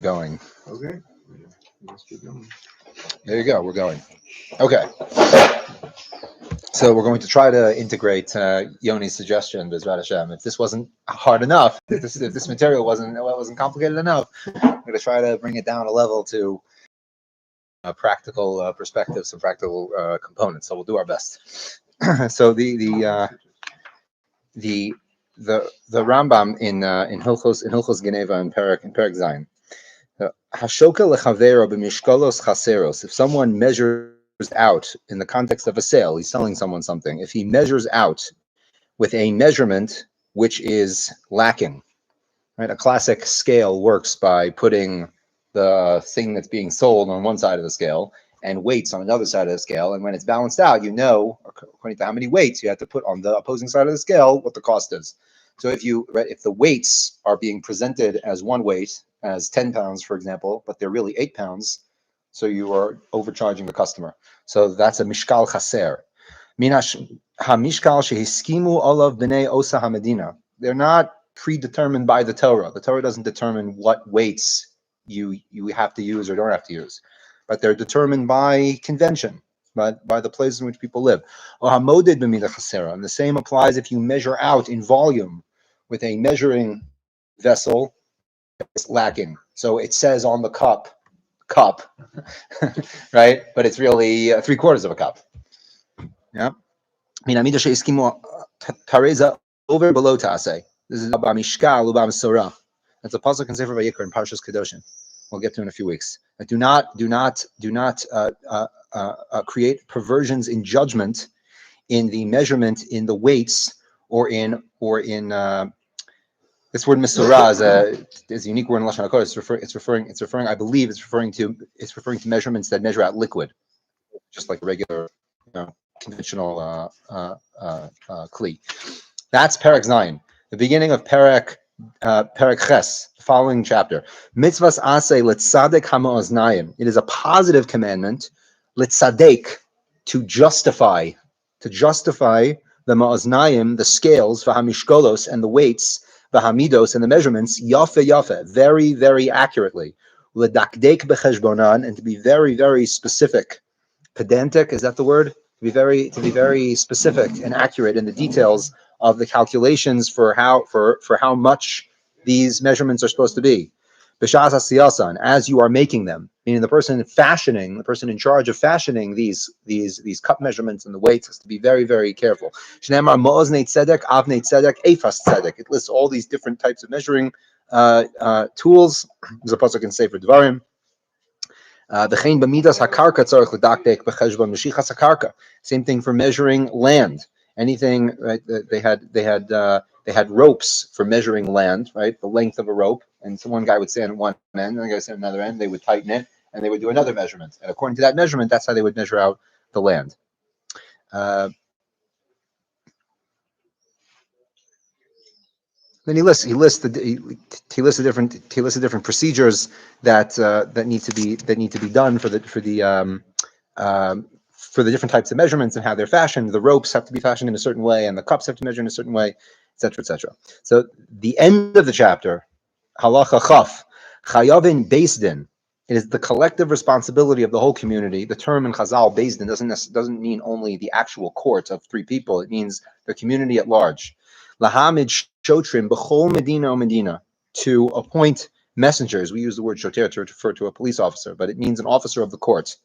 Going. Okay. Let's keep going. There you go. We're going. Okay. So we're going to try to integrate Yoni's suggestion, Bezrat Hashem. If this wasn't hard enough, if this material wasn't complicated enough, I'm going to try to bring it down a level to a practical perspective, some practical components. So we'll do our best. So the the Rambam in Hilchos Geneva and Perek Zayin. Hashoka lechavero b'mishkolos chaseros. If someone measures out in the context of a sale, he's selling someone something. If he measures out with a measurement which is lacking, right? A classic scale works by putting the thing that's being sold on one side of the scale and weights on another side of the scale. And when it's balanced out, you know, according to how many weights you have to put on the opposing side of the scale, what the cost is. So if the weights are being presented as one weight, as 10 pounds, for example, but they're really 8 pounds, so you are overcharging the customer. So that's a mishkal chaser. Hamishkal shehiskimu olav b'nei osa hamedina. They're not predetermined by the Torah. The Torah doesn't determine what weights you have to use or don't have to use, but they're determined by convention, by the places in which people live. And the same applies if you measure out in volume with a measuring vessel that's lacking. So it says on the cup, right? But it's really 3/4 of a cup. Yeah. Over below tase. This is Mishkal Ubam Surah. That's a pasuk in Sefer Vayikra in Parshas Kedoshim. We'll get to in a few weeks. Do not create perversions in judgment, in the measurement, in the weights, or in this word Misurah is a unique word in Lashon HaKodesh. It's referring. I believe it's referring to measurements that measure out liquid, just like regular, conventional kli. That's Perek Zayin, the beginning of Perek Ches, the following chapter. Mitzvahs aseh litzadek hamaoznayim. It is a positive commandment, litzadek, to justify the ma'oznayim, the scales, v'hamishkolos, and the weights, v'hamidos, and the measurements, yafe, very, very accurately. L'dakdek b'cheshbonan, and to be very, very specific. Pedantic, is that the word? To be very specific and accurate in the details of the calculations for how much these measurements are supposed to be. B'shas hasiyasan, as you are making them, meaning the person in charge of fashioning these cup measurements and the weights has to be very, very careful. Shneimar ma'oznei tzedek, avnei tzedek, efas tzedek. It lists all these different types of measuring tools. There's a pasuk in Sefer Devarim. Same thing for measuring land. Anything, right? They had ropes for measuring land, right? The length of a rope, and so one guy would stand at one end, and the guy would stand at another end. They would tighten it, and they would do another measurement. And according to that measurement, that's how they would measure out the land. Then he lists the different procedures that need to be done for the different types of measurements and how they're fashioned. The ropes have to be fashioned in a certain way, and the cups have to measure in a certain way, etc., etc. So the end of the chapter, halacha chaf, chayavin beis din. It is the collective responsibility of the whole community. The term in Chazal, beis din, doesn't mean only the actual court of 3 people. It means the community at large. Lahamid shotrim b'chol medina, to appoint messengers. We use the word shoter to refer to a police officer, but it means an officer of the court.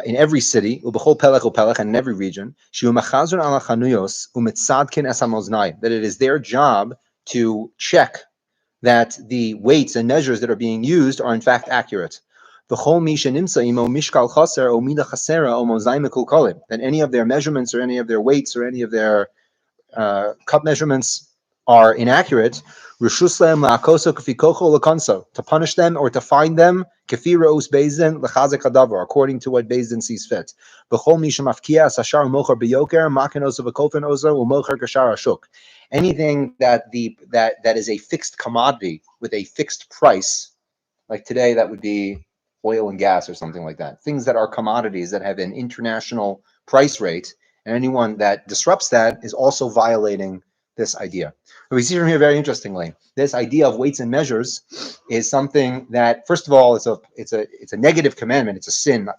In every city, and in every region, that it is their job to check that the weights and measures that are being used are in fact accurate. That any of their measurements or any of their weights or any of their cup measurements are inaccurate, to punish them or to fine them according to what Beis Din sees fit. Anything that is a fixed commodity with a fixed price, like today that would be oil and gas or something like that. Things that are commodities that have an international price rate, and anyone that disrupts that is also violating this idea. What we see from here, very interestingly, this idea of weights and measures is something that, first of all, it's a negative commandment. It's a sin,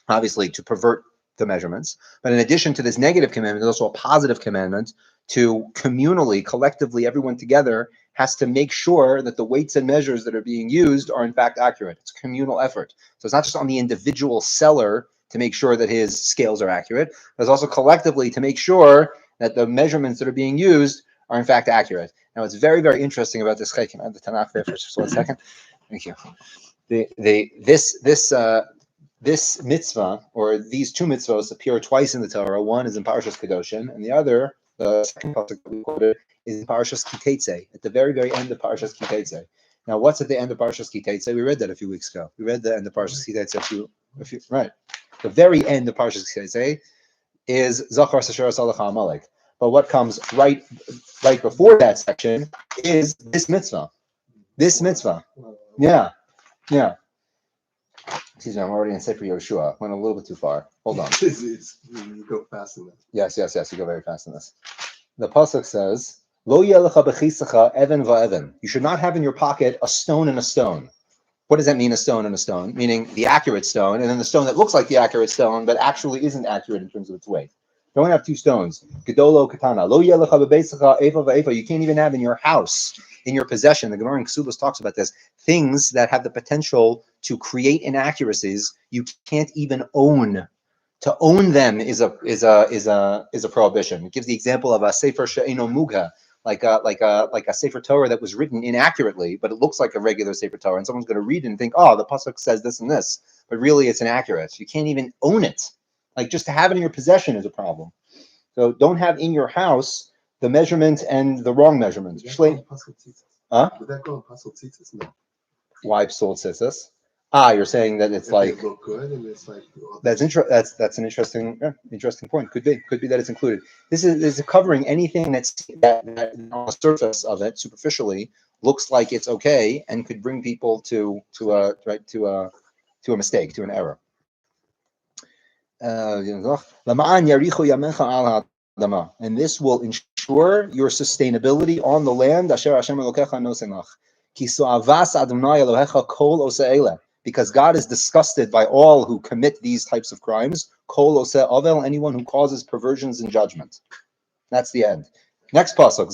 obviously, to pervert the measurements. But in addition to this negative commandment, there's also a positive commandment to communally, collectively, everyone together has to make sure that the weights and measures that are being used are in fact accurate. It's a communal effort. So it's not just on the individual seller to make sure that his scales are accurate, but it's also collectively to make sure that the measurements that are being used are in fact accurate. Now, it's very, very interesting about this. Can I have the Tanakh there for just 1 second? Thank you. This mitzvah, or these two mitzvahs, appear twice in the Torah. One is in Parashas Kedoshin, and the other, the second pasuk that we quoted, is in Parashas Kiteitzei, at the very, very end of Parashas Kiteitzei. Now, what's at the end of Parashas Kiteitzei? We read that a few weeks ago. We read the end of Parashas Kiteitzei right. The very end of Parashas Kiteitzei is Zachar Sasher Salacha Amalek. But what comes right before that section is this mitzvah. This mitzvah. Yeah. Excuse me, I'm already in Sefer Yoshua. Went a little bit too far. Hold on. You go fast in this. Yes, you go very fast in this. The pasuk says, "Lo yelecha bechisacha even va'even." You should not have in your pocket a stone and a stone. What does that mean, a stone and a stone? Meaning the accurate stone, and then the stone that looks like the accurate stone, but actually isn't accurate in terms of its weight. Don't have two stones. Gedolo katana. Lo yelecha bebeitzacha eva va'eva. You can't even have in your house, in your possession. The Gemara in Ksubos talks about this. Things that have the potential to create inaccuracies, you can't even own. To own them is a prohibition. It gives the example of a sefer she'eno mugha, like a sefer Torah that was written inaccurately, but it looks like a regular sefer Torah, and someone's going to read it and think, oh, the pasuk says this and this, but really it's inaccurate. You can't even own it. Like, just to have it in your possession is a problem. So don't have in your house the measurement and the wrong measurement. Huh? Would that go in Pasuk Tzitzis? No. Why psul tzitzis? You're saying that it's like it look good and it's like that's an interesting point. Could be that it's included. This is covering anything that on the surface of it, superficially, looks like it's okay and could bring people to a mistake, to an error. And this will ensure your sustainability on the land. Because God is disgusted by all who commit these types of crimes. Anyone who causes perversions in judgment. That's the end. Next pasuk.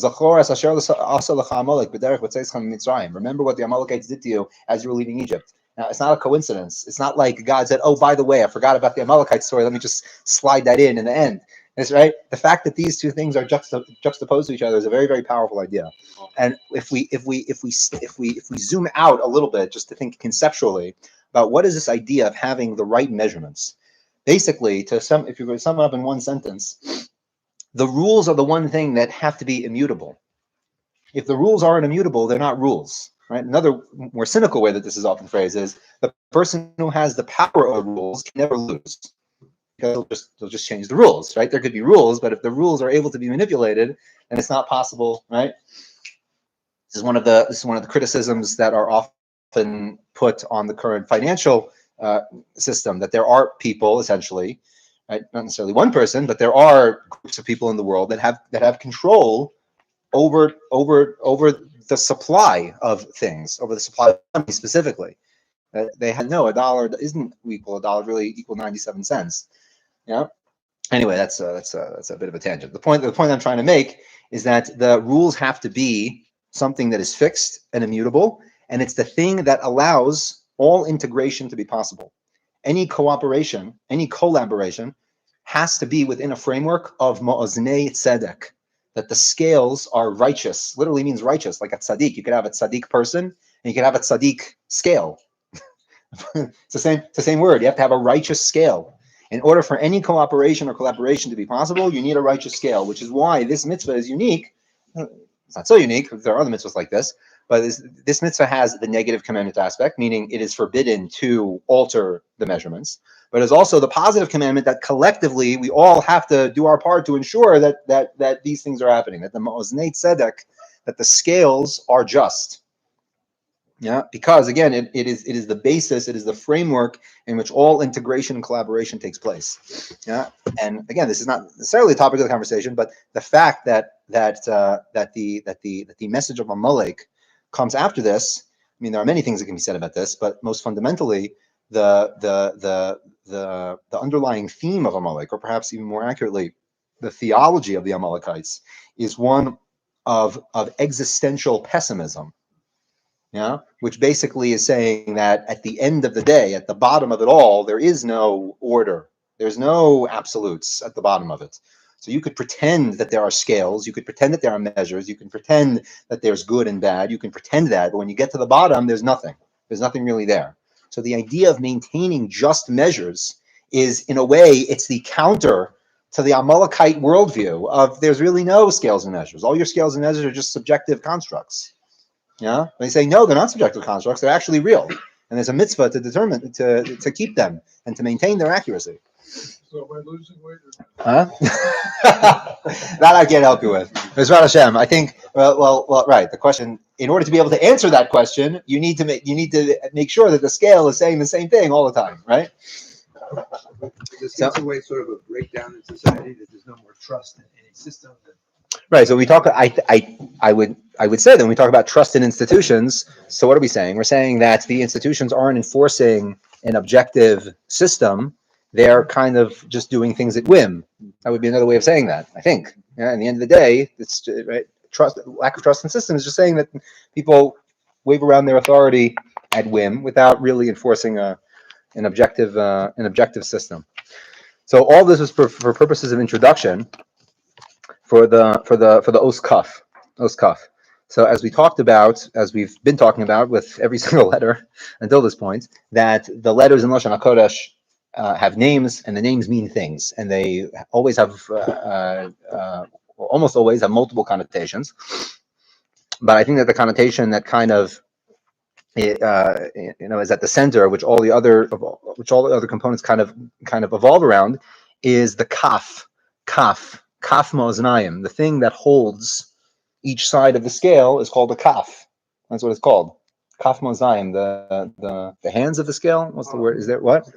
Remember what the Amalekites did to you as you were leaving Egypt. Now, it's not a coincidence. It's not like God said, oh, by the way, I forgot about the Amalekite story. Let me just slide that in the end. It's right. The fact that these two things are juxtaposed to each other is a very, very powerful idea. And if we zoom out a little bit, just to think conceptually about what is this idea of having the right measurements, basically, if you're going to sum it up in one sentence, the rules are the one thing that have to be immutable. If the rules aren't immutable, they're not rules. Right? Another more cynical way that this is often phrased is the person who has the power over rules can never lose. Because they'll just change the rules, right? There could be rules, but if the rules are able to be manipulated, then it's not possible, right? This is one of the criticisms that are often put on the current financial system, that there are people, essentially, right? Not necessarily one person, but there are groups of people in the world that have control over the supply of things, over the supply of money specifically. They had a dollar isn't equal, a dollar really equal 97 cents. Yeah. Anyway, that's a bit of a tangent. The point I'm trying to make is that the rules have to be something that is fixed and immutable, and it's the thing that allows all integration to be possible. Any cooperation, any collaboration has to be within a framework of ma'oznei tzedek, that the scales are righteous. Literally means righteous, like a tzaddik. You could have a tzaddik person, and you could have a tzaddik scale. It's the same word. You have to have a righteous scale. In order for any cooperation or collaboration to be possible, you need a righteous scale, which is why this mitzvah is unique. It's not so unique. There are other mitzvahs like this, but this mitzvah has the negative commandment aspect, meaning it is forbidden to alter the measurements. But it's also the positive commandment that collectively we all have to do our part to ensure that these things are happening, that the ma'oznei tzedek, that the scales are just. Yeah, because again, it is the basis, it is the framework in which all integration and collaboration takes place. Yeah, and again, this is not necessarily the topic of the conversation, but the fact that the message of Amalek comes after this. I mean, there are many things that can be said about this, but most fundamentally, the underlying theme of Amalek, or perhaps even more accurately, the theology of the Amalekites, is one of existential pessimism. Yeah, which basically is saying that at the end of the day, at the bottom of it all, there is no order. There's no absolutes at the bottom of it. So you could pretend that there are scales, you could pretend that there are measures, you can pretend that there's good and bad, you can pretend that, but when you get to the bottom, there's nothing. There's nothing really there. So the idea of maintaining just measures is, in a way, it's the counter to the Amalekite worldview of there's really no scales and measures. All your scales and measures are just subjective constructs. Yeah, they say no, they're not subjective constructs; they're actually real, and there's a mitzvah to determine to keep them and to maintain their accuracy. So am I losing weight? Huh? That I can't help you with. Mizrat Hashem, I think. Well, right. The question, in order to be able to answer that question, you need to make sure that the scale is saying the same thing all the time, right? There seems a way, sort of a breakdown in society, that there's no more trust in any system. Right. So we talk. I would say that when we talk about trust in institutions. So what are we saying? We're saying that the institutions aren't enforcing an objective system. They're kind of just doing things at whim. That would be another way of saying that. I think. Yeah. At the end of the day, it's right. Lack of trust in systems is just saying that people wave around their authority at whim without really enforcing an objective system. So all this is for purposes of introduction. For the os kaf. So as we've been talking about with every single letter until this point, that the letters in Lashon HaKodesh have names, and the names mean things, and they always have, or almost always have multiple connotations. But I think that the connotation that kind of is at the center, which all the other components kind of evolve around, is the kaf ma'oznayim. The thing that holds each side of the scale is called a kaf. That's what it's called. Kaf ma'oznayim. The hands of the scale. What's the word? Is there what?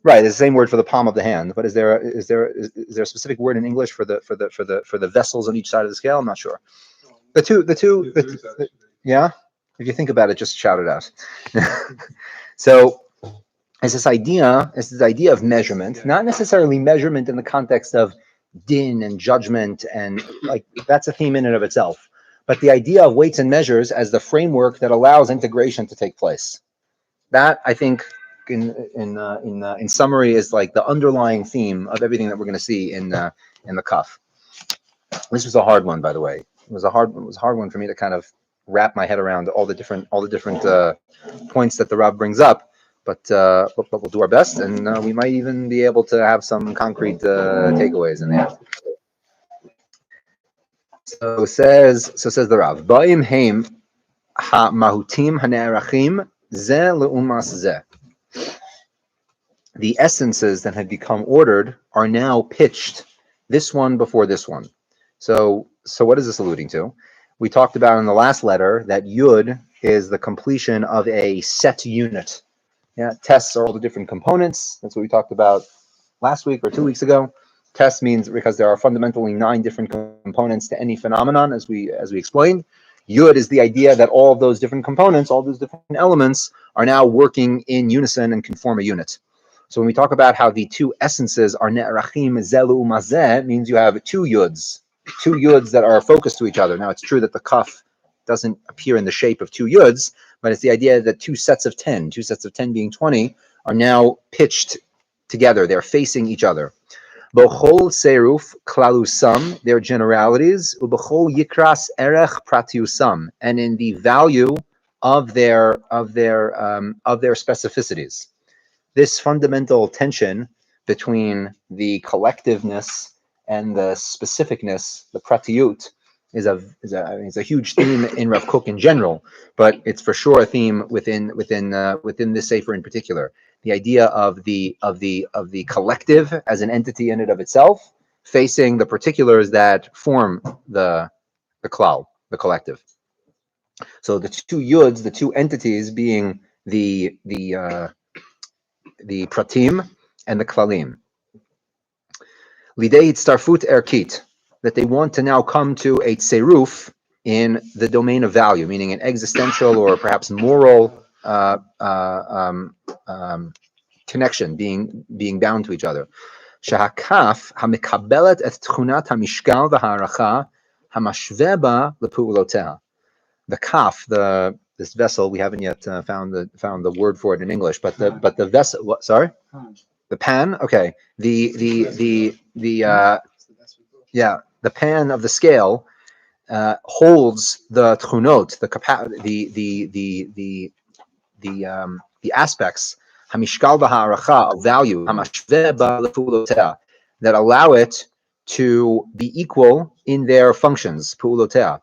Right. It's the same word for the palm of the hand. But is there a specific word in English for the vessels on each side of the scale? I'm not sure. Yeah. If you think about it, just shout it out. So it's this idea of measurement, not necessarily measurement in the context of din and judgment, and like that's a theme in and of itself, but the idea of weights and measures as the framework that allows integration to take place. That, I think, in summary, is like the underlying theme of everything that we're going to see in the kaf. This was a hard one, by the way. It was a hard one for me to kind of wrap my head around all the different points that the Rav brings up, but we'll do our best, and we might even be able to have some concrete takeaways in the end. So says the Rav, Ba'im heim ha mahutim hane'arachim ze leumas ze. The essences that have become ordered are now pitched, this one before this one. So what is this alluding to? We talked about in the last letter that Yud is the completion of a set unit. Yeah, tests are all the different components. That's what we talked about last week or 2 weeks ago. Test means because there are fundamentally 9 different components to any phenomenon, as we explained. Yud is the idea that all of those different components, all those different elements, are now working in unison and can form a unit. So when we talk about how the two essences are ne'arachim zelu mazeh, it means you have two yuds that are focused to each other. Now, it's true that the kaf doesn't appear in the shape of two yuds, but it's the idea that two sets of 10 being 20, are now pitched together. They're facing each other. Bochol seruf klalusam, their generalities, ubechol yikras erech pratiusam, and in the value of their specificities. This fundamental tension between the collectiveness and the specificness, the pratiyut, is a huge theme in Rav Kook in general, but it's for sure a theme within this sefer in particular. The idea of the collective as an entity in and of itself, facing the particulars that form the klal, the collective. So the two yuds, the two entities, being the pratim and the klalim. Lidei starfut erkit, that they want to now come to a tseruf in the domain of value, meaning an existential or perhaps moral connection, being bound to each other. Shahakaf hamikabelet et tchunat hamishkal v'ha'aracha hamashve ba lepu'uloteha. The kaf, this vessel, we haven't yet found the word for it in English, but the vessel. What? Sorry, the pan. Okay, the pan of the scale holds the tchunot, the aspects hamishkal v'ha'aracha of value hamashve ba lepu'uloteha, that allow it to be equal in their functions. Pu'uloteha.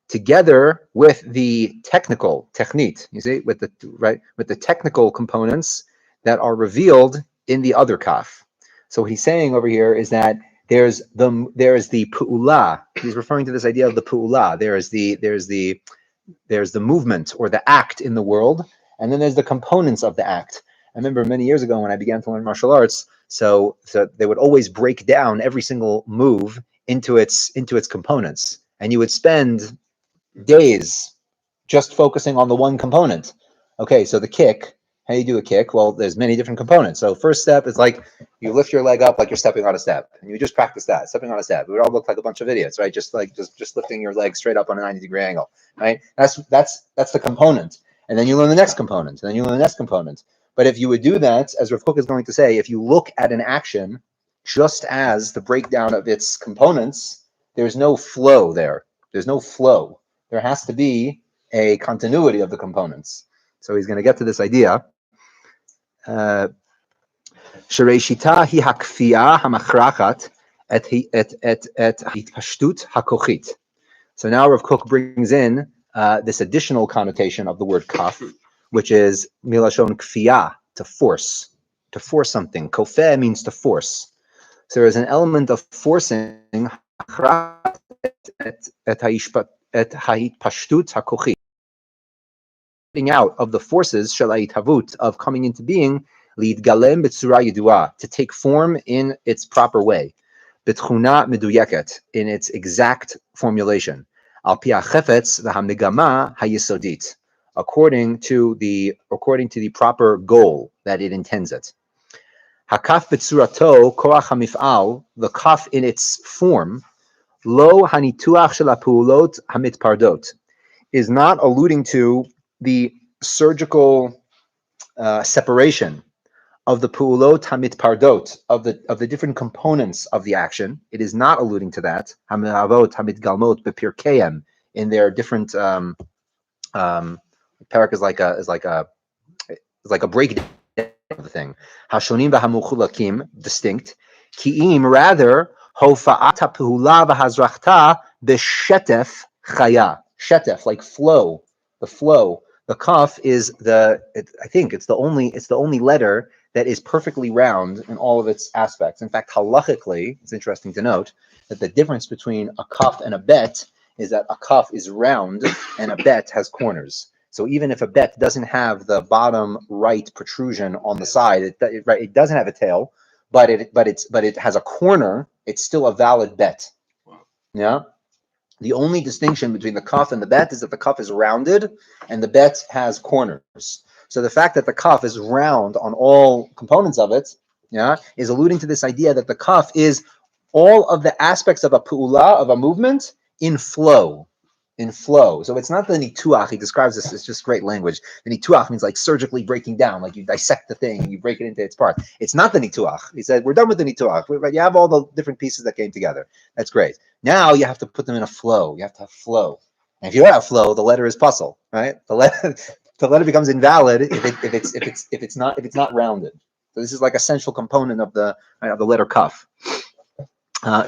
Together with the technical technite, you see, with the technical components that are revealed in the other kaf. So what he's saying over here is that there is the pu'ula. He's referring to this idea of the pu'ula. There's the movement or the act in the world, and then there's the components of the act. I remember many years ago when I began to learn martial arts, so they would always break down every single move into its components, and you would spend days just focusing on the one component. Okay, so the kick, how you do a kick? Well, there's many different components. So first step is like you lift your leg up like you're stepping on a step, and you just practice that, stepping on a step. We would all look like a bunch of idiots, right? Just lifting your leg straight up on a 90-degree angle, right? That's the component, and then you learn the next component, and then you learn the next component. But if you would do that, as Rav Kook is going to say, if you look at an action just as the breakdown of its components, there's no flow there. There's no flow. There has to be a continuity of the components. So he's going to get to this idea. Shereishita hi hakfiya hamachrachat et hitpashtut hakochit. So now Rav Kook brings in this additional connotation of the word kaf, which is milashon kfiya, to force something. Kofeh means to force. So there is an element of forcing et ha'itpashtut hakochit, out of the forces shalait havut, of coming into being, lead galem b'tzura yidua, to take form in its proper way, b'tchuna meduyeket, in its exact formulation, al pi hachefetz v'hamegama hayesodit, according to the proper goal that it intends it. Hakaf b'tzurato koach hamif'al, the kaf in its form, lo hanituach shel ha'pu'ulot hamitpardot, is not alluding to the surgical separation of the pu'ulot hamitpardot, of the different components of the action. It is not alluding to that. Hamihavot hamitgalmot bepirkeim, in their different parak is like a breakdown of the thing. Hashonim v'hamuchulakim, distinct. Ki'im, rather, hofa'at ha'pu'ula v'hazrachta b'shetef chaya. Shetef, like flow, the flow. The kaf is I think it's the only letter that is perfectly round in all of its aspects. In fact, halachically, it's interesting to note that the difference between a kaf and a bet is that a kaf is round and a bet has corners. So even if a bet doesn't have the bottom right protrusion on the side, it doesn't have a tail, but it has a corner, it's still a valid bet. Wow. Yeah. The only distinction between the kaf and the bet is that the kaf is rounded and the bet has corners. So the fact that the kaf is round on all components of it, yeah, is alluding to this idea that the kaf is all of the aspects of a pu'ula, of a movement, in flow. So it's not the nituach. He describes this as just great language. The nituach means like surgically breaking down, like you dissect the thing and you break it into its parts. It's not the nituach. He said, we're done with the nituach. You have all the different pieces that came together. That's great. Now you have to put them in a flow. You have to have flow. And if you don't have flow, the letter is puzzle, right? The letter becomes invalid if it's not rounded. So this is like a central component of the letter kaf.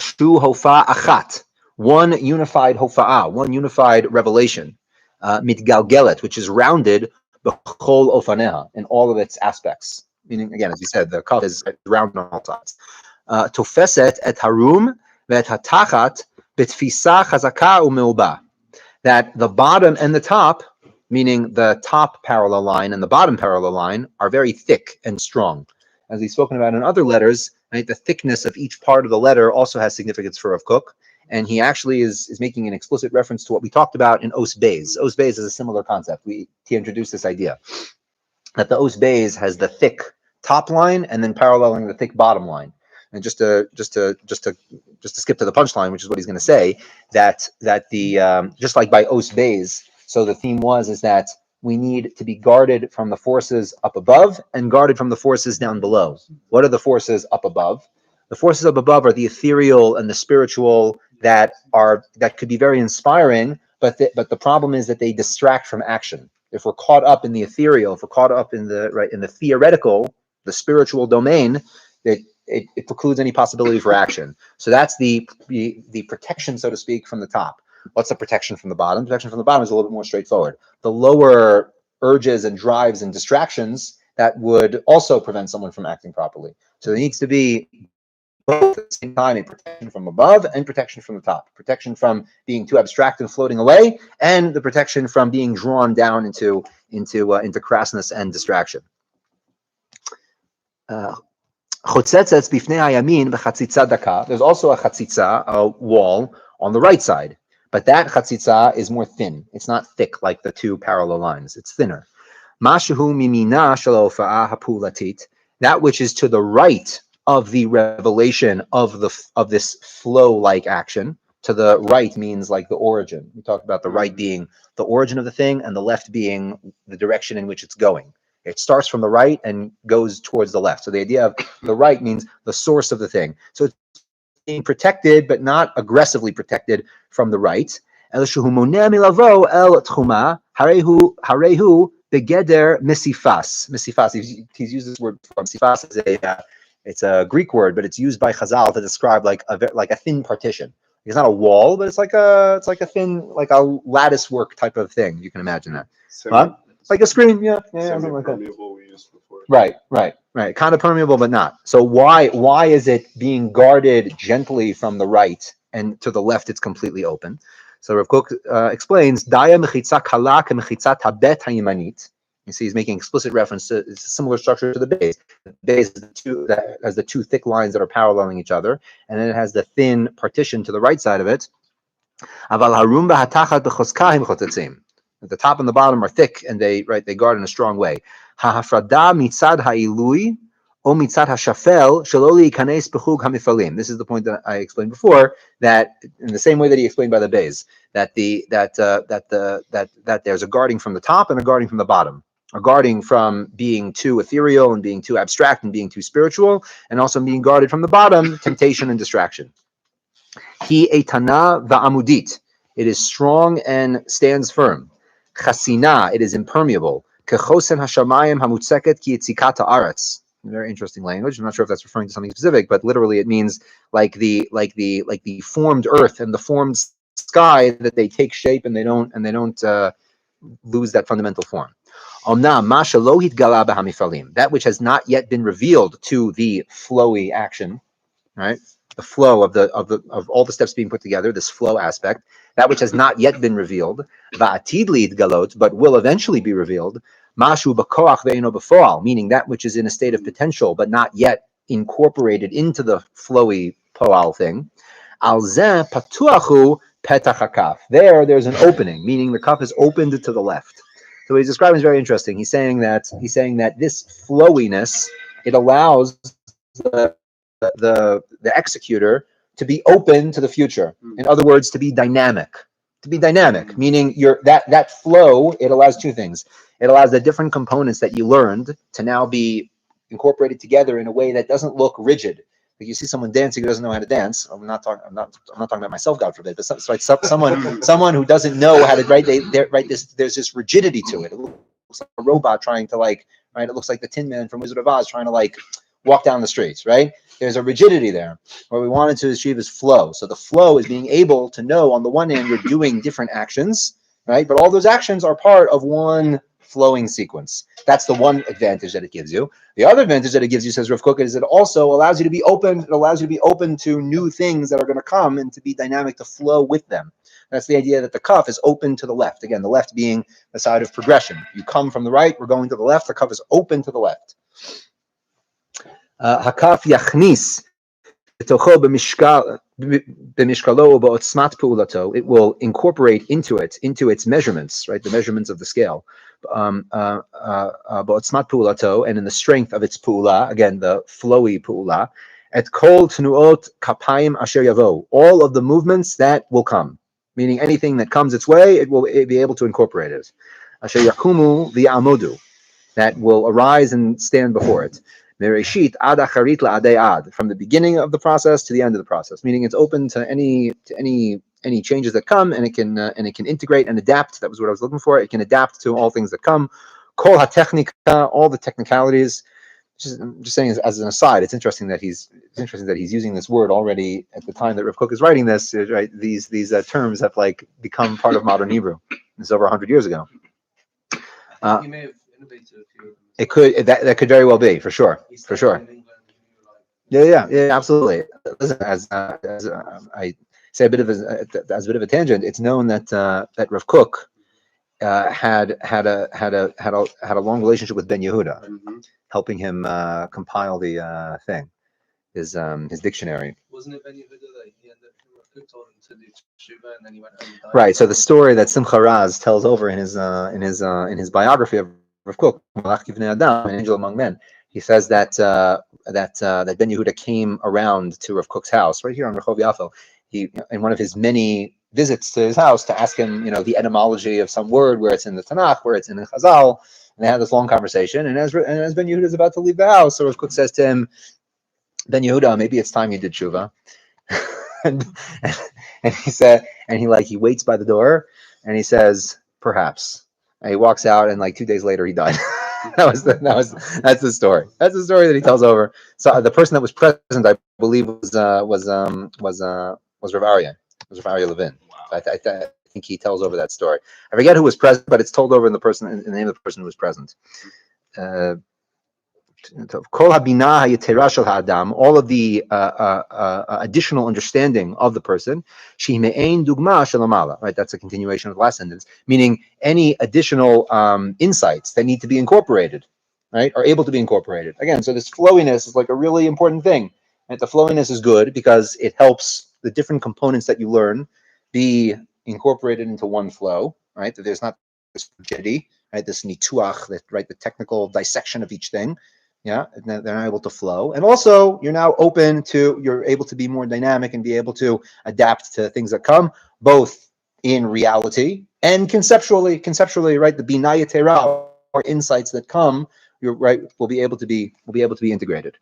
Shu hofa achat. One unified hofa'ah, one unified revelation, mitgalgelet, which is rounded b'chol ofaneha, in all of its aspects. Meaning, again, as we said, the kaf is round on all sides. Tofeset et harum Ve'et hatachat betfisa chazaka u'me'uba. That the bottom and the top, meaning the top parallel line and the bottom parallel line, are very thick and strong. As he's spoken about in other letters, right, the thickness of each part of the letter also has significance for Rav Kook. And he actually is making an explicit reference to what we talked about in Os Beis. Os Beis is a similar concept. He introduced this idea that the Os Beis has the thick top line and then paralleling the thick bottom line. And just to skip to the punchline, which is what he's going to say, that the just like by Os Beis, so the theme is that we need to be guarded from the forces up above and guarded from the forces down below. What are the forces up above? The forces up above are the ethereal and the spiritual that could be very inspiring, but the problem is that they distract from action. If we're caught up in the ethereal, if we're caught up in the theoretical, the spiritual domain, it precludes any possibility for action. So that's the protection, so to speak, from the top. What's the protection from the bottom? Protection from the bottom is a little bit more straightforward. The lower urges and drives and distractions that would also prevent someone from acting properly. So there needs to be both at the same time a protection from above and protection from the top. Protection from being too abstract and floating away, and the protection from being drawn down into crassness and distraction. There's also a chatzitza, a wall on the right side, but that chatzitza is more thin. It's not thick like the two parallel lines. It's thinner. That which is to the right of the revelation of this flow-like action. To the right means like the origin. We talked about the right being the origin of the thing and the left being the direction in which it's going. It starts from the right and goes towards the left. So the idea of the right means the source of the thing. So it's being protected, but not aggressively protected from the right. Begeder misifas. Misifas. He's used this word before. Misifas it's a Greek word, but it's used by Chazal to describe like a thin partition. It's not a wall, but it's like a thin, like a lattice work type of thing. You can imagine that. Like a screen, yeah, something like that. We used before. Right. Kind of permeable, but not. So why is it being guarded gently from the right and to the left? It's completely open. So Rav Kook explains, Daya mechitza kala ke mechitza tabet hayimanit. You see, he's making explicit reference to it's a similar structure to the base. The base has the two thick lines that are paralleling each other, and then it has the thin partition to the right side of it. Aval harum b'hatachat b'choskahim chotetzim. The top and the bottom are thick, and they guard in a strong way. Ha'hafrada mitzad ha'ilui o mitzad ha'shafel shelo liikanes b'chug hamifalim. This is the point that I explained before. That in the same way that he explained by the bays, that there's a guarding from the top and a guarding from the bottom. A guarding from being too ethereal and being too abstract and being too spiritual, and also being guarded from the bottom, temptation and distraction. Hi eitana va'amudit. It is strong and stands firm. Chasina, it is impermeable. Kechosen hashamayim hamutzeket ki yitzikat haaretz. Very interesting language. I'm not sure if that's referring to something specific, but literally it means like the formed earth and the formed sky, that they take shape and they don't lose that fundamental form. That which has not yet been revealed to the flowy action, right? The flow of all the steps being put together, this flow aspect, that which has not yet been revealed, but will eventually be revealed, meaning that which is in a state of potential but not yet incorporated into the flowy poal thing. There's an opening, meaning the cup is opened to the left. So what he's describing is very interesting. He's saying that this flowiness, it allows the executor to be open to the future. In other words, to be dynamic. Meaning that flow, it allows two things. It allows the different components that you learned to now be incorporated together in a way that doesn't look rigid. Like you see someone dancing who doesn't know how to dance. I'm not talking about myself, God forbid, but someone who doesn't know how to there's this rigidity to it. It looks like a robot trying to It looks like the Tin Man from Wizard of Oz trying to walk down the streets, right? There's a rigidity there. What we wanted to achieve is flow. So the flow is being able to know, on the one hand, you're doing different actions, right? But all those actions are part of one flowing sequence. That's the one advantage that it gives you. The other advantage that it gives you, says Rav Kook, is it also allows you to be open. It allows you to be open to new things that are going to come and to be dynamic, to flow with them. That's the idea that the kaf is open to the left. Again, the left being the side of progression. You come from the right, we're going to the left. The kaf is open to the left. Hakaf yachnis. It will incorporate into its measurements, right? The measurements of the scale, and in the strength of its pu'ula, again, the flowy pu'ula, at kol tnuot kapayim asher yavo, all of the movements that will come, meaning anything that comes its way, it will be able to incorporate it. Asher yakumu v'yamodu, that will arise and stand before it. Mereshit ad acharit la'adei ad, from the beginning of the process to the end of the process, meaning it's open to any changes that come, and it can integrate and adapt. That was what I was looking for. It can adapt to all things that come. Kol ha'technika, all the technicalities. I'm just saying as an aside, it's interesting that he's using this word already at the time that Rav Kook is writing this. Right, these terms have like become part of modern Hebrew. This is over 100 years ago. He may have innovated a few of them. It could that could very well be, for sure. Yeah, absolutely. Listen, as I say, a bit of a tangent. It's known that that Rav Kook had a long relationship with Ben Yehuda, helping him compile the his dictionary. Wasn't it Ben Yehuda that he ended up Kook told him to do tshuva, and then he went home and died? Right. So the story that Simcha Raz tells over in his biography of Rav Kook, Malach Kivnei Adam, an angel among men, he says that that Ben Yehuda came around to Rav Kook's house right here on Rehov Yafel. He, in one of his many visits to his house, to ask him, the etymology of some word, where it's in the Tanakh, where it's in the Chazal, and they had this long conversation. And as Ben Yehuda is about to leave the house, so Rav Kook says to him, Ben Yehuda, maybe it's time you did tshuva. and he said, and he waits by the door, and he says, perhaps. And he walks out, and like 2 days later, he died. That's the story. That's the story that he tells over. So the person that was present, I believe, was Rav Aryeh. It was Rav Aryeh Levin. Wow. I think he tells over that story. I forget who was present, but it's told over in the name of the person who was present. All of the additional understanding of the person, right? That's a continuation of the last sentence, meaning any additional insights that need to be incorporated, right, are able to be incorporated. Again, so this flowiness is like a really important thing. Right? The flowiness is good because it helps the different components that you learn be incorporated into one flow, right? That there's not this rigidity, right? This nituach, right? The technical dissection of each thing. Yeah, they're not able to flow. And also, you're able to be more dynamic and be able to adapt to things that come, both in reality and conceptually, right? The binaya terah, or insights that come, will be able to be integrated.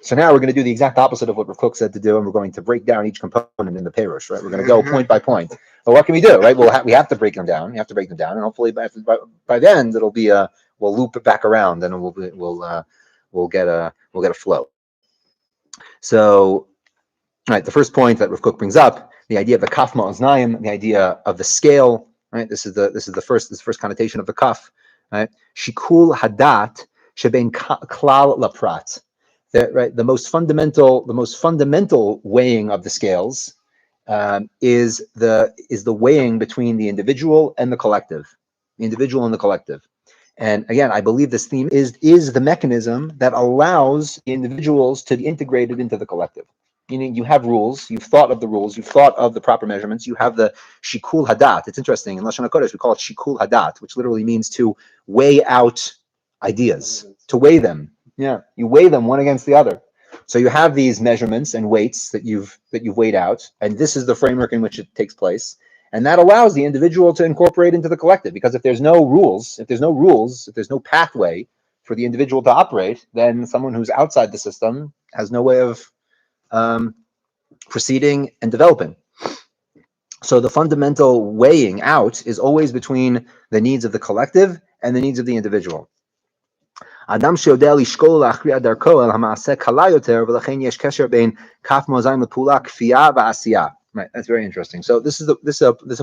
So now we're going to do the exact opposite of what Rav Kook said to do, and we're going to break down each component in the Perush, right? We're going to go point by point. But what can we do, right? We have to break them down. And hopefully by the end it'll be we'll loop it back around, and we'll get a flow. So, right, the first point that Rav Kook brings up, the idea of the kaf ma'oznayim, the idea of the scale, right? This is the first connotation of the kaf, right? Shikul hadat sheben klal laprat. Right, the most fundamental weighing of the scales is the weighing between the individual and the collective. And again, I believe this theme is the mechanism that allows the individuals to be integrated into the collective. Meaning, you have rules, you've thought of the rules, you've thought of the proper measurements, you have the shikul hadat. It's interesting, in Lashon HaKodesh we call it shikul hadat, which literally means to weigh out ideas, to weigh them. Yeah, you weigh them one against the other. So you have these measurements and weights that you've weighed out, and this is the framework in which it takes place. And that allows the individual to incorporate into the collective, because if there's no rules, if there's no pathway for the individual to operate, then someone who's outside the system has no way of proceeding and developing. So the fundamental weighing out is always between the needs of the collective and the needs of the individual. Adam שיודע לשקול להכריע דרכו אל המעשה קלה יותר, ולכן יש קשר בין כף מאזניים לפעולה, כפייה ועשייה. Right, that's very interesting. So this is a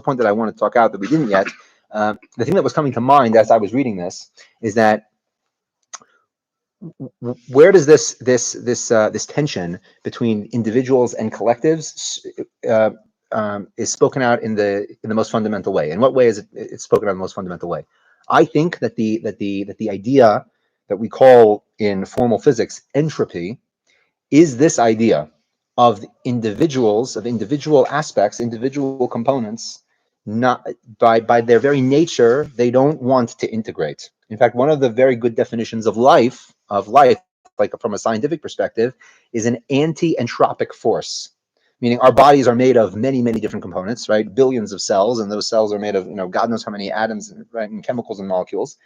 point that I want to talk out that we didn't yet. The thing that was coming to mind as I was reading this is that where does this tension between individuals and collectives is spoken out in the most fundamental way? In what way is it's spoken out in the most fundamental way? I think that the idea that we call in formal physics entropy is this idea of individuals, of individual aspects, individual components, not by their very nature, they don't want to integrate. In fact, one of the very good definitions of life, like from a scientific perspective, is an anti-entropic force. Meaning our bodies are made of many, many different components, right? Billions of cells, and those cells are made of, God knows how many atoms, right, and chemicals and molecules.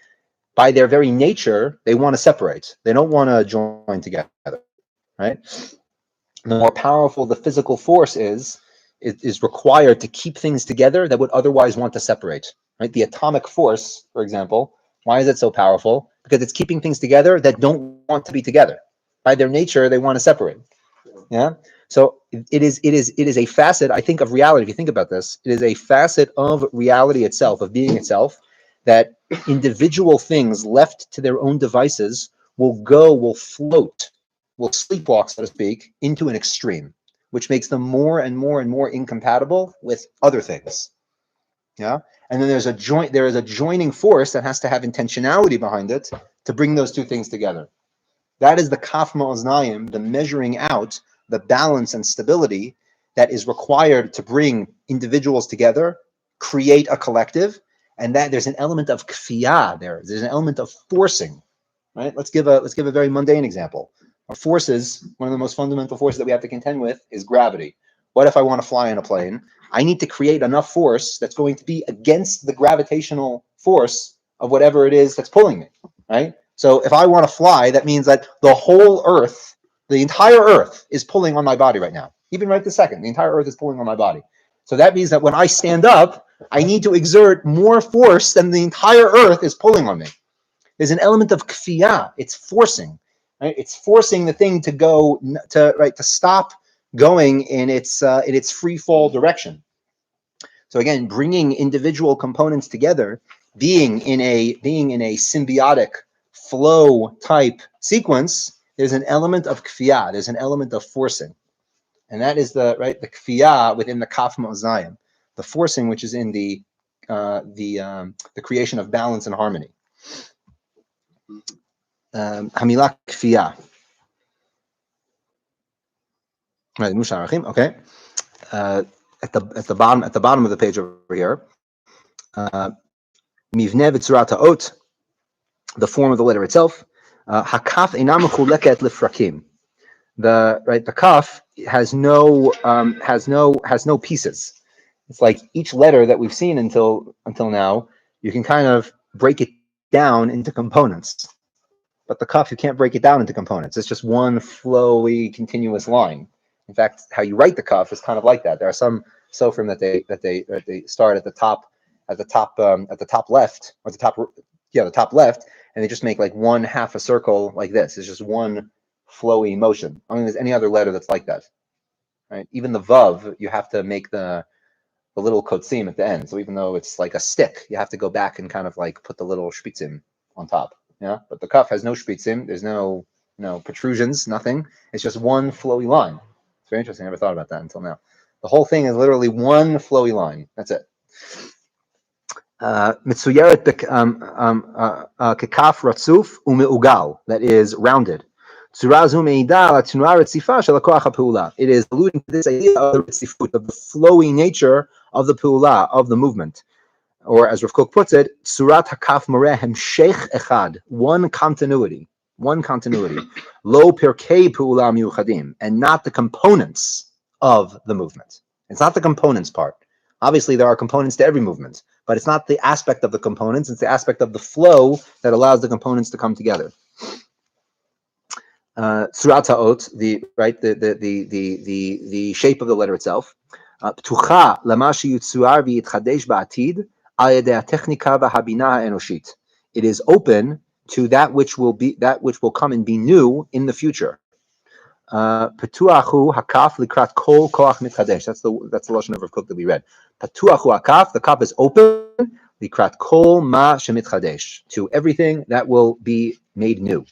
By their very nature, they want to separate. They don't want to join together, right? The more powerful the physical force is required to keep things together that would otherwise want to separate, right? The atomic force, for example, why is it so powerful? Because it's keeping things together that don't want to be together. By their nature, they want to separate. Yeah. So it is a facet, I think, of reality. If you think about this, it is a facet of reality itself, of being itself, that individual things left to their own devices will float, will sleepwalk, so to speak, into an extreme, which makes them more and more and more incompatible with other things. Yeah. And then there is a joining force that has to have intentionality behind it to bring those two things together. That is the kaf ma'oznayim, the measuring out, the balance and stability that is required to bring individuals together, create a collective, and that there's an element of kfiyah there. There's an element of forcing, right? Let's give a very mundane example. Our forces, one of the most fundamental forces that we have to contend with is gravity. What if I want to fly in a plane? I need to create enough force that's going to be against the gravitational force of whatever it is that's pulling me, right? So if I want to fly, that means that the whole Earth, the entire Earth is pulling on my body right now. Even right this second, the entire Earth is pulling on my body. So that means that when I stand up, I need to exert more force than the entire Earth is pulling on me. There's an element of kfiyah. It's forcing, right? It's forcing the thing to go to stop going in its free fall direction. So again, bringing individual components together, being in a symbiotic flow type sequence, there's an element of kfiyah. There's an element of forcing, and that is the kfiyah within the kaf ma'oznayim, the forcing which is in the creation of balance and harmony. Hamila kfiyah. Right, okay. At the bottom of the page over here, mivneh v'tzurat ha'ot, the form of the letter itself. Hakaf eina mechuleket lifrakim. The kaf has no pieces. It's like each letter that we've seen until now, you can kind of break it down into components. But the kaf, you can't break it down into components. It's just one flowy, continuous line. In fact, how you write the kaf is kind of like that. There are some sofrim that they start at the top left, or the top left, and they just make like one half a circle like this. It's just one flowy motion. I don't think there's any other letter that's like that, right? Even the vav, you have to make the little kotzim at the end. So even though it's like a stick, you have to go back and kind of like put the little shpitzim on top. Yeah, but the kaf has no shpitzim. There's no protrusions, nothing. It's just one flowy line. It's very interesting. I never thought about that until now. The whole thing is literally one flowy line. That's it. Mitzuyeret kekaf ratzuf umeugal, that is rounded. It is alluding to this idea of the ritzifut, of the flowy nature of the pu'ula, of the movement. Or as Rav Kook puts it, Surat Hakaf Mareh Hemshech Echad, one continuity. Lo Pirkei Pu'ula Miuchadim, and not the components of the movement. It's not the components part. Obviously, there are components to every movement, but it's not the aspect of the components, it's the aspect of the flow that allows the components to come together. Surat Ha'ot, the shape of the letter itself. Ptucha lama sheyutzuar v'yitchadesh ba'atid. It is open to that which will come and be new in the future. Petuachu hakaf likrat kol koach mitchadesh. That's the lashon of Rav Kook that we read. Petuachu hakaf, the kaf is open likrat kol ma shemitchadesh, to everything that will be made new.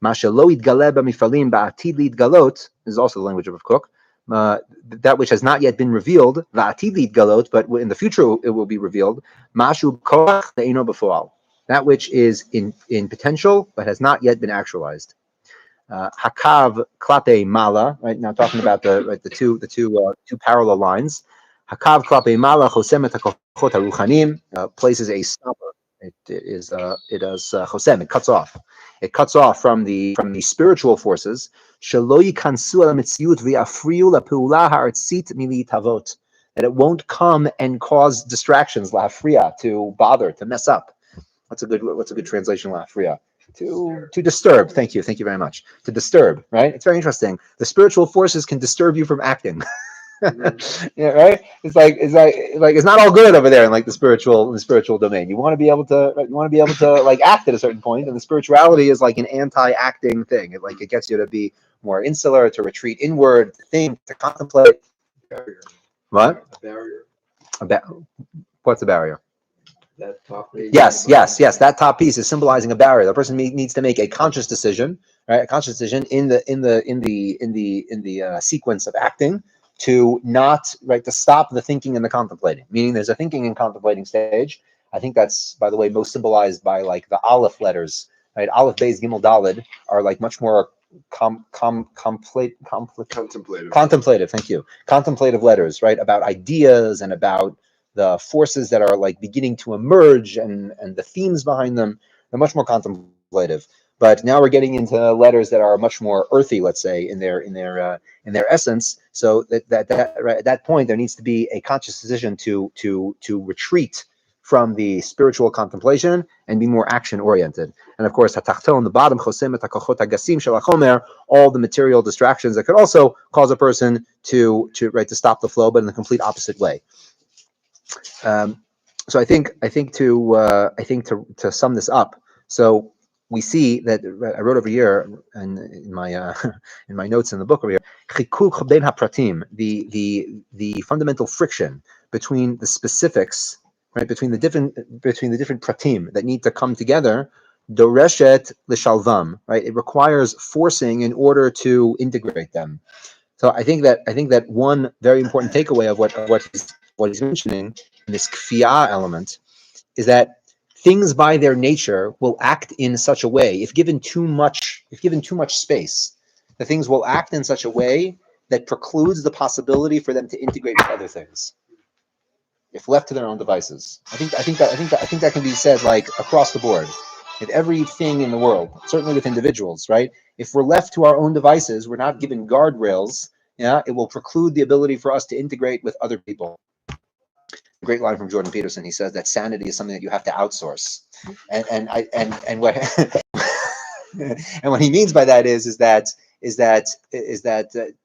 Ma shelo yitgaleh b'mifalim ba'atid litgalot is also the language of Kook. That which has not yet been revealed, va'atid litgalot, but in the future it will be revealed. Mashu koach le'ino b'foal, that which is in potential but has not yet been actualized. Hakav klape mala, right now talking about the two parallel lines. Hakav klape mala chosem et hakochot haruchanim, places a stopper. It does chosem. It cuts off. It cuts off from the spiritual forces. Shelo yikansu al mitziut v'yafriu lapeula ha'artzit militavot, that it won't come and cause distractions, la'afriya, to bother, to mess up. What's a good translation, la'afriya? To disturb. Thank you very much. To disturb, right? It's very interesting. The spiritual forces can disturb you from acting. Yeah, right. It's like it's not all good over there in like the spiritual domain. You want to be able to like act at a certain point, and the spirituality is like an anti-acting thing. It gets you to be more insular, to retreat inward, to think, to contemplate. Barrier. What? A barrier. What's the barrier? That top page. Yes. That top piece is symbolizing a barrier. The person needs to make a conscious decision, right? A conscious decision in the sequence of acting, to not, right, to stop the thinking and the contemplating. Meaning, there's a thinking and contemplating stage. I think that's, by the way, most symbolized by like the Aleph letters, right? Aleph, Beis, Gimel, Daled are like much more contemplative. Thank you. Contemplative letters, right? About ideas and about the forces that are like beginning to emerge and the themes behind them. They're much more contemplative. But now we're getting into letters that are much more earthy, let's say, in their essence. So that right, at that point there needs to be a conscious decision to retreat from the spiritual contemplation and be more action oriented. And of course, on the bottom, all the material distractions that could also cause a person to stop the flow, but in the complete opposite way. So I think to sum this up, so we see that I wrote over here and in my in my notes in the book over here, the fundamental friction between the specifics, right, between the different pratim that need to come together, doreshet l'shalvam, right, it requires forcing in order to integrate them. So I think that one very important takeaway of what he's mentioning in this kfiyah element is that things by their nature will act in such a way, if given too much space, the things will act in such a way that precludes the possibility for them to integrate with other things, if left to their own devices. I think that can be said like across the board, with everything in the world, certainly with individuals, right? If we're left to our own devices, we're not given guardrails. Yeah, it will preclude the ability for us to integrate with other people. Great line from Jordan Peterson. He says that sanity is something that you have to outsource, and what and what he means by that is that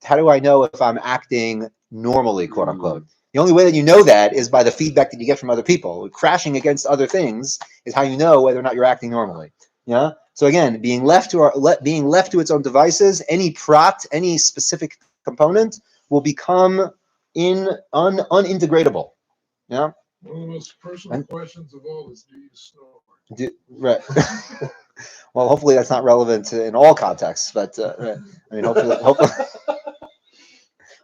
how do I know if I'm acting normally, quote unquote? The only way that you know that is by the feedback that you get from other people. Crashing against other things is how you know whether or not you're acting normally. Yeah. So again, being left to its own devices, any specific component will become unintegratable. Yeah. One of the most personal questions of all is, do you snore? Right. Well, hopefully that's not relevant in all contexts, but I mean,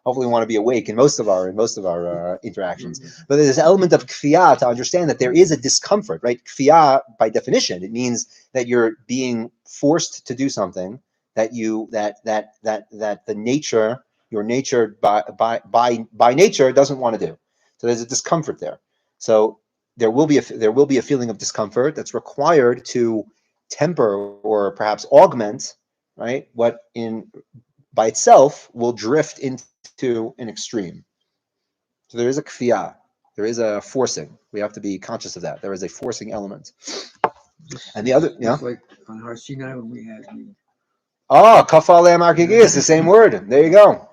hopefully we want to be awake in most of our interactions. But there's this element of kfiyah to understand that there is a discomfort, right? Kfiyah, by definition, it means that you're being forced to do something that your nature by nature doesn't want to do. So there's a discomfort there. So there will be a feeling of discomfort that's required to temper or perhaps augment, right, what by itself will drift into an extreme. So there is a kfiyah, there is a forcing. We have to be conscious of that. There is a forcing element. And the other, like on Har Sinai when we had kafal is the same word. There you go.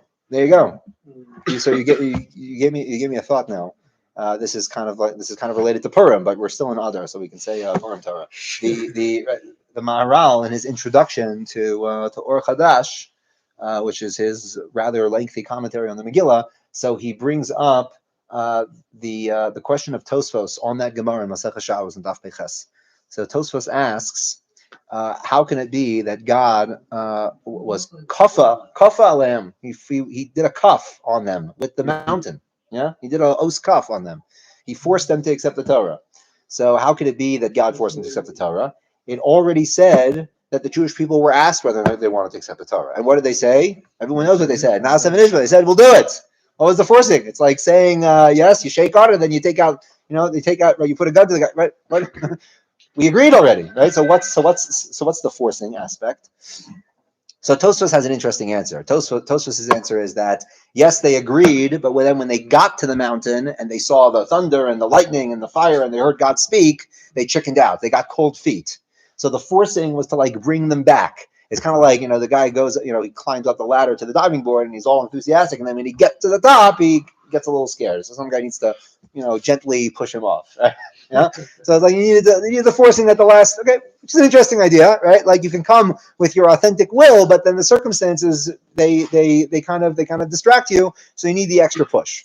So you gave me a thought now. This is kind of related to Purim, but we're still in Adar, so we can say Purim Torah. The Maharal in his introduction to Or Chadash, which is his rather lengthy commentary on the Megillah, so he brings up the question of Tosfos on that Gemara in Masechah Shabbos and Daf Peches. So Tosfos asks, how can it be that God was kafa aleim? He did a kaf on them with the mountain. Yeah, he did a os kaf on them. He forced them to accept the Torah. So how could it be that God forced them to accept the Torah? It already said that the Jewish people were asked whether or not they wanted to accept the Torah. And what did they say? Everyone knows what they said. Na'aseh v'nishma. They said, we'll do it. What was the forcing? It's like saying, yes, you shake on it, then you take out, they take out, right, you put a gun to the guy, right? We agreed already, right? So what's the forcing aspect? So Tosfos has an interesting answer. Tosfos' answer is that, yes, they agreed, but when they got to the mountain and they saw the thunder and the lightning and the fire and they heard God speak, they chickened out. They got cold feet. So the forcing was to like bring them back. It's kind of like, the guy goes, he climbs up the ladder to the diving board and he's all enthusiastic. And then when he gets to the top, he gets a little scared. So some guy needs to, gently push him off. Right? Yeah. So it's like you needed the forcing at the last. Okay, which is an interesting idea, right? Like you can come with your authentic will, but then the circumstances they kind of distract you. So you need the extra push.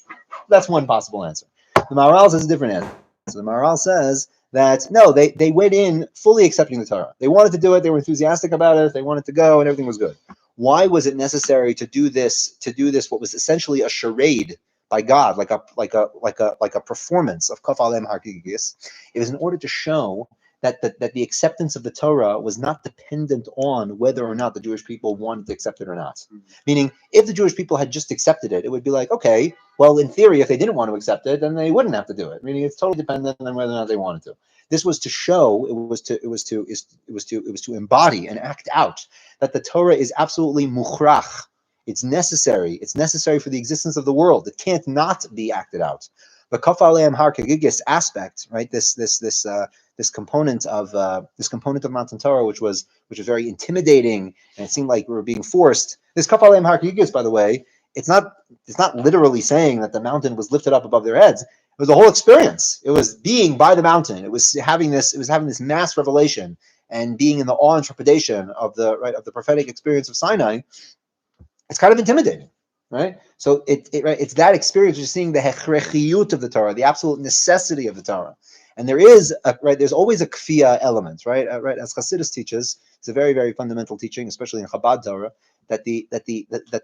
That's one possible answer. The Maharal says a different answer. So the Maharal says that no, they went in fully accepting the Torah. They wanted to do it. They were enthusiastic about it. They wanted to go, and everything was good. Why was it necessary to do this? What was essentially a charade by God, like a performance of Kaf Alem Hakigis? It was in order to show that the acceptance of the Torah was not dependent on whether or not the Jewish people wanted to accept it or not. Meaning, if the Jewish people had just accepted it, it would be like, okay, well, in theory, if they didn't want to accept it, then they wouldn't have to do it. Meaning, it's totally dependent on whether or not they wanted to. This was to show, it was to embody and act out that the Torah is absolutely mukhrach. It's necessary. It's necessary for the existence of the world. It can't not be acted out. The Kaf Aleim Har Kegigis aspect, right? This component of Mount Torah, which was very intimidating, and it seemed like we were being forced. This Kaf Aleim Har Kegigis, by the way, it's not literally saying that the mountain was lifted up above their heads. It was a whole experience. It was being by the mountain. It was having this mass revelation and being in the awe and trepidation of the prophetic experience of Sinai. It's kind of intimidating, right? So it's that experience of seeing the hechrechiyut of the Torah, the absolute necessity of the Torah. And there's always a kfiyah element, right? As Hasidus teaches, it's a very, very fundamental teaching, especially in Chabad Torah, that the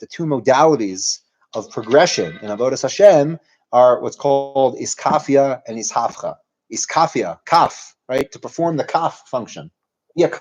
two modalities of progression in Avodas Hashem are what's called iskafia and ishafcha. Iskafia, kaf, right? To perform the kaf function. Yeah,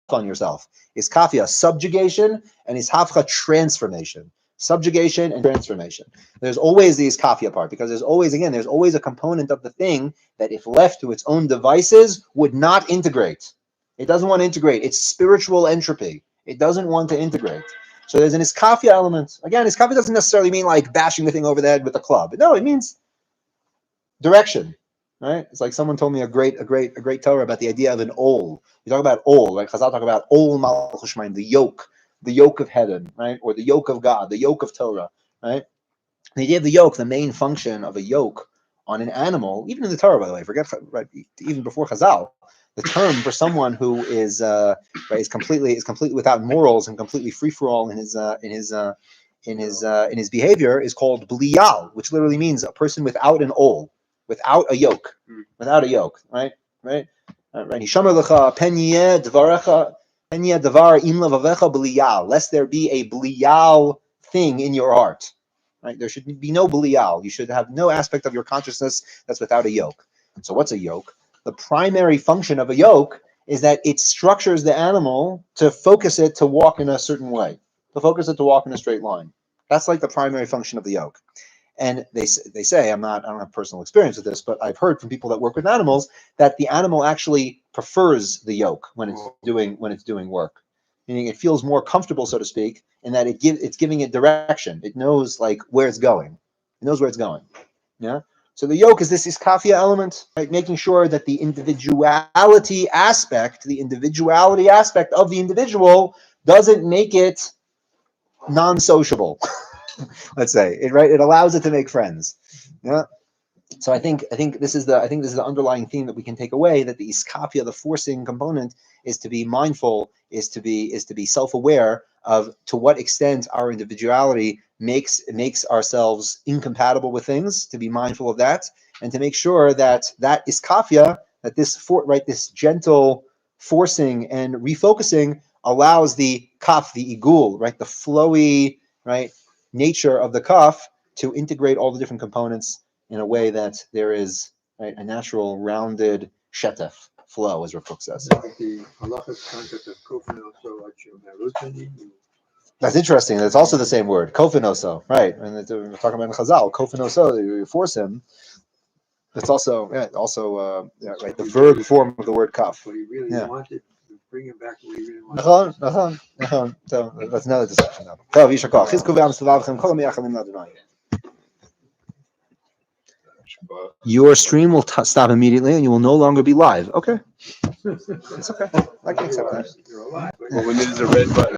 on yourself. Iskafia, subjugation, and ishafcha, transformation. Subjugation and transformation. There's always the iskafia part, because there's always a component of the thing that if left to its own devices would not integrate. It doesn't want to integrate. It's spiritual entropy. It doesn't want to integrate. So there's an iskafia element. Again, iskafia doesn't necessarily mean like bashing the thing over the head with a club. No, it means direction. Right? It's like someone told me a great Torah about the idea of an ol. You talk about ol, right? Chazal talk about ol malchus shemaim, the yoke of heaven, right? Or the yoke of God, the yoke of Torah, right? The idea of the yoke, the main function of a yoke on an animal, even in the Torah, by the way, even before Chazal, the term for someone who is completely without morals and completely free for all in his behavior is called bliyal, which literally means a person without an ol. Without a yoke, right? Hishamar lecha penye dvarecha penye dvar im levavecha bliyal. Lest there be a bliyal thing in your heart, right? There should be no bliyal. You should have no aspect of your consciousness that's without a yoke. So what's a yoke? The primary function of a yoke is that it structures the animal to focus it to walk in a certain way, to focus it to walk in a straight line. That's like the primary function of the yoke. And they say, I don't have personal experience with this, but I've heard from people that work with animals that the animal actually prefers the yoke when it's doing work. Meaning it feels more comfortable, so to speak, in that it's giving it direction. It knows like where it's going. It knows where it's going. Yeah. So the yoke is this iskafia element, right? Making sure that the individuality aspect of the individual doesn't make it non-sociable. Let's say it allows it to make friends. Yeah. So I think this is the underlying theme that we can take away, that the iskapia, the forcing component, is to be mindful, is to be self-aware of to what extent our individuality makes ourselves incompatible with things, to be mindful of that, and to make sure that iskapia, that this gentle forcing and refocusing allows the kaf, the igul, right, the flowy, right, nature of the kaf to integrate all the different components in a way that there is, right, a natural rounded shetef flow, as Rav Kook says. The halachic concept of kofin also, That's interesting. That's also the same word, kofinoso, right? And we're talking about in Chazal, kofinoso. You force him. It's also right. The verb form of the word kaf. What he really wanted, bring him back to what he really wanted. Nachon. So that's another discussion now. Tov Yishar Koach. Chizku v'am stavavchem kol ha'mi'achalim l'Adonai. Your stream will stop immediately, and you will no longer be live. Okay, it's okay. I can accept that. You're alive. Well, when there's a red button.